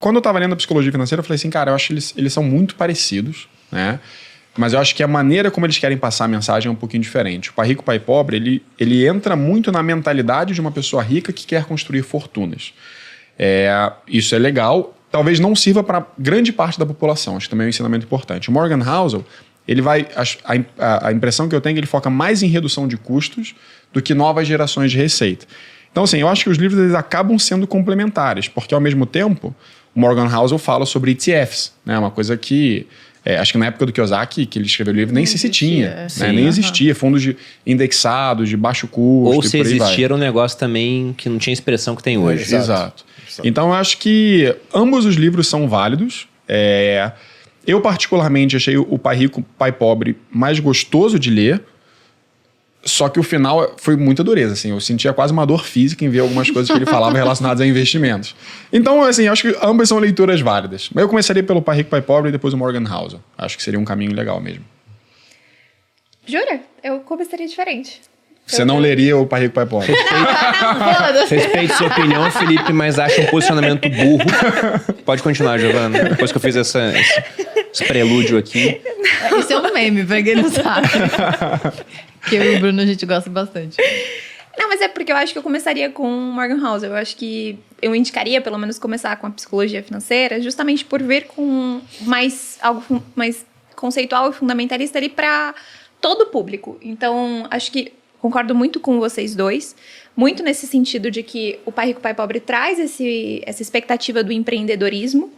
Quando eu tava lendo a Psicologia Financeira, eu falei assim, cara, eu acho que eles são muito parecidos, né? Mas eu acho que a maneira como eles querem passar a mensagem é um pouquinho diferente. O Pai Rico, Pai Pobre, ele entra muito na mentalidade de uma pessoa rica que quer construir fortunas. Isso é legal. Talvez não sirva para grande parte da população. Acho que também é um ensinamento importante. O Morgan Housel, ele vai... A impressão que eu tenho é que ele foca mais em redução de custos do que novas gerações de receita. Então, assim, eu acho que os livros eles acabam sendo complementares, porque, ao mesmo tempo, o Morgan Housel fala sobre ETFs, né? Uma coisa que... acho que na época do Kiyosaki, que ele escreveu o livro, nem se tinha. Né? Nem existia. Fundos indexados, de baixo custo. Ou se existia, era um negócio também que não tinha expressão que tem hoje. Exato. Então, eu acho que ambos os livros são válidos. Eu, particularmente, achei o Pai Rico, Pai Pobre mais gostoso de ler. Só que o final foi muita dureza, assim. Eu sentia quase uma dor física em ver algumas coisas que ele falava relacionadas a investimentos. Então, assim, acho que ambas são leituras válidas. Mas eu começaria pelo Pai Rico, Pai Pobre e depois o Morgan Housel. Acho que seria um caminho legal mesmo. Jura? Eu começaria diferente. Você não leria o Pai Rico, Pai Pobre? Respeito sua opinião, Felipe, mas acho um posicionamento burro. Pode continuar, Giovana. Depois que eu fiz esse prelúdio aqui. Isso é um meme, pra quem não sabe. Que eu e o Bruno a gente gosta bastante. Não, mas é porque eu acho que eu começaria com Morgan Housel. Eu acho que eu indicaria, pelo menos, começar com a Psicologia Financeira, justamente por vir com algo mais conceitual e fundamentalista ali para todo o público. Então, acho que concordo muito com vocês dois, muito nesse sentido de que o Pai Rico, Pai Pobre traz essa expectativa do empreendedorismo,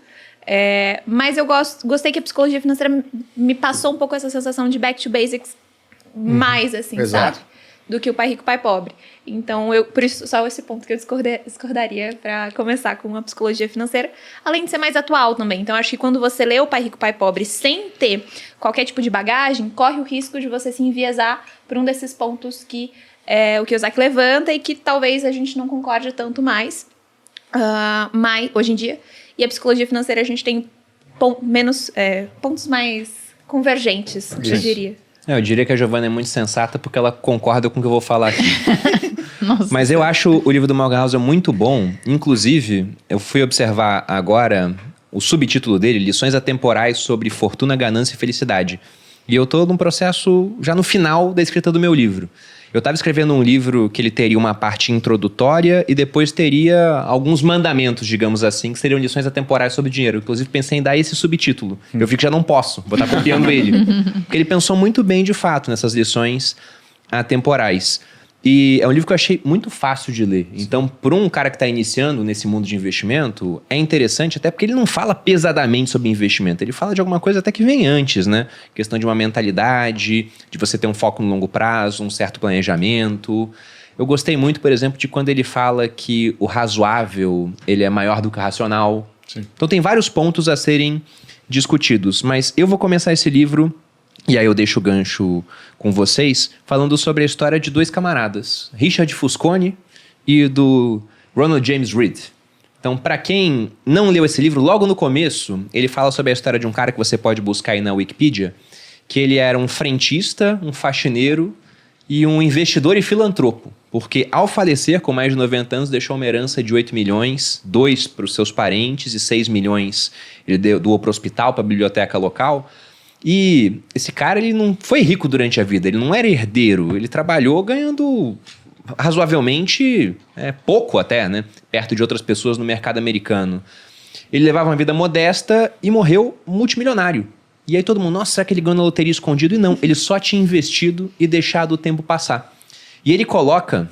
mas eu gostei que a Psicologia Financeira me passou um pouco essa sensação de back to basics mais, assim, Exato. sabe? Do que o Pai Rico, Pai Pobre. Então, por isso, só esse ponto que eu discordaria para começar com a Psicologia Financeira, além de ser mais atual também. Então, acho que quando você lê o Pai Rico, Pai Pobre sem ter qualquer tipo de bagagem, corre o risco de você se enviesar por um desses pontos que o Kiyosaki levanta e que talvez a gente não concorde tanto mais hoje em dia. E a Psicologia Financeira a gente tem pontos mais convergentes, eu diria. Eu diria que a Giovana é muito sensata porque ela concorda com o que eu vou falar aqui. Nossa. Mas eu acho o livro do Morgan Housel muito bom. Inclusive, eu fui observar agora o subtítulo dele, Lições Atemporais sobre Fortuna, Ganância e Felicidade. E eu estou num processo já no final da escrita do meu livro. Eu estava escrevendo um livro que ele teria uma parte introdutória e depois teria alguns mandamentos, digamos assim, que seriam lições atemporais sobre dinheiro. Inclusive, pensei em dar esse subtítulo. Eu vi que já não posso, vou estar copiando ele. Porque ele pensou muito bem, de fato, nessas lições atemporais. E é um livro que eu achei muito fácil de ler. Então, por um cara que está iniciando nesse mundo de investimento, é interessante até porque ele não fala pesadamente sobre investimento. Ele fala de alguma coisa até que vem antes, né? Questão de uma mentalidade, de você ter um foco no longo prazo, um certo planejamento. Eu gostei muito, por exemplo, de quando ele fala que o razoável, ele é maior do que o racional. Sim. Então, tem vários pontos a serem discutidos. Mas eu vou começar esse livro... E aí eu deixo o gancho com vocês, falando sobre a história de dois camaradas, Richard Fusconi e do Ronald James Reed. Então, para quem não leu esse livro, logo no começo, ele fala sobre a história de um cara que você pode buscar aí na Wikipedia, que ele era um frentista, um faxineiro e um investidor e filantropo. Porque ao falecer, com mais de 90 anos, deixou uma herança de 8 milhões, 2 para os seus parentes e 6 milhões ele doou para o hospital, para a biblioteca local. E esse cara, ele não foi rico durante a vida, ele não era herdeiro, ele trabalhou ganhando razoavelmente pouco até, né? Perto de outras pessoas no mercado americano. Ele levava uma vida modesta e morreu multimilionário. E aí todo mundo, nossa, será que ele ganhou na loteria escondido? E não, ele só tinha investido e deixado o tempo passar. E ele coloca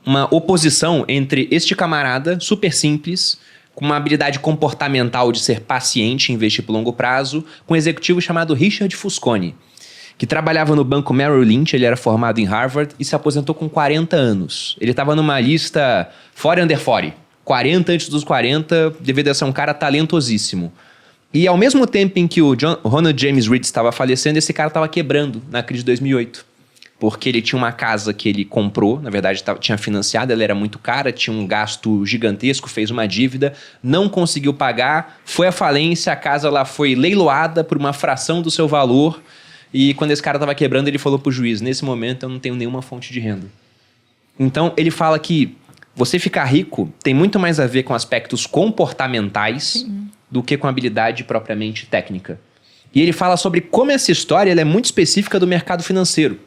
uma oposição entre este camarada super simples, com uma habilidade comportamental de ser paciente e investir por longo prazo, com um executivo chamado Richard Fusconi, que trabalhava no banco Merrill Lynch, ele era formado em Harvard e se aposentou com 40 anos. Ele estava numa lista 40 under 40, 40 antes dos 40, devido a ser um cara talentosíssimo. E ao mesmo tempo em que o Ronald James Reed estava falecendo, esse cara estava quebrando na crise de 2008. Porque ele tinha uma casa que ele comprou, na verdade tinha financiado, ela era muito cara, tinha um gasto gigantesco, fez uma dívida, não conseguiu pagar, foi à falência, a casa lá foi leiloada por uma fração do seu valor, e quando esse cara estava quebrando, ele falou pro juiz, nesse momento eu não tenho nenhuma fonte de renda. Então ele fala que você ficar rico tem muito mais a ver com aspectos comportamentais do que com habilidade propriamente técnica. E ele fala sobre como essa história ela é muito específica do mercado financeiro.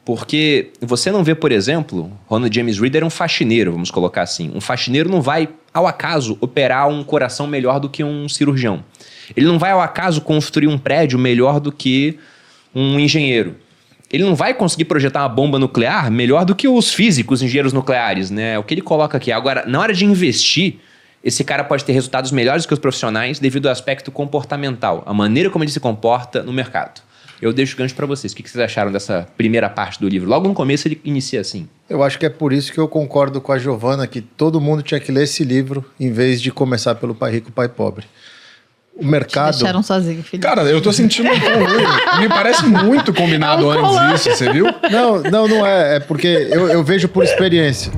Porque você não vê, por exemplo, Ronald James Reed era um faxineiro, vamos colocar assim. Um faxineiro não vai, ao acaso, operar um coração melhor do que um cirurgião. Ele não vai, ao acaso, construir um prédio melhor do que um engenheiro. Ele não vai conseguir projetar uma bomba nuclear melhor do que os físicos, engenheiros nucleares, né? O que ele coloca aqui. Agora, na hora de investir, esse cara pode ter resultados melhores que os profissionais devido ao aspecto comportamental, a maneira como ele se comporta no mercado. Eu deixo o gancho para vocês. O que vocês acharam dessa primeira parte do livro? Logo no começo ele inicia assim. Eu acho que é por isso que eu concordo com a Giovana que todo mundo tinha que ler esse livro em vez de começar pelo Pai Rico, Pai Pobre. O mercado... Deixaram sozinho, Felipe. Cara, eu tô sentindo um pouco. Me parece muito combinado antes disso, você viu? Não é. É porque eu vejo por experiência.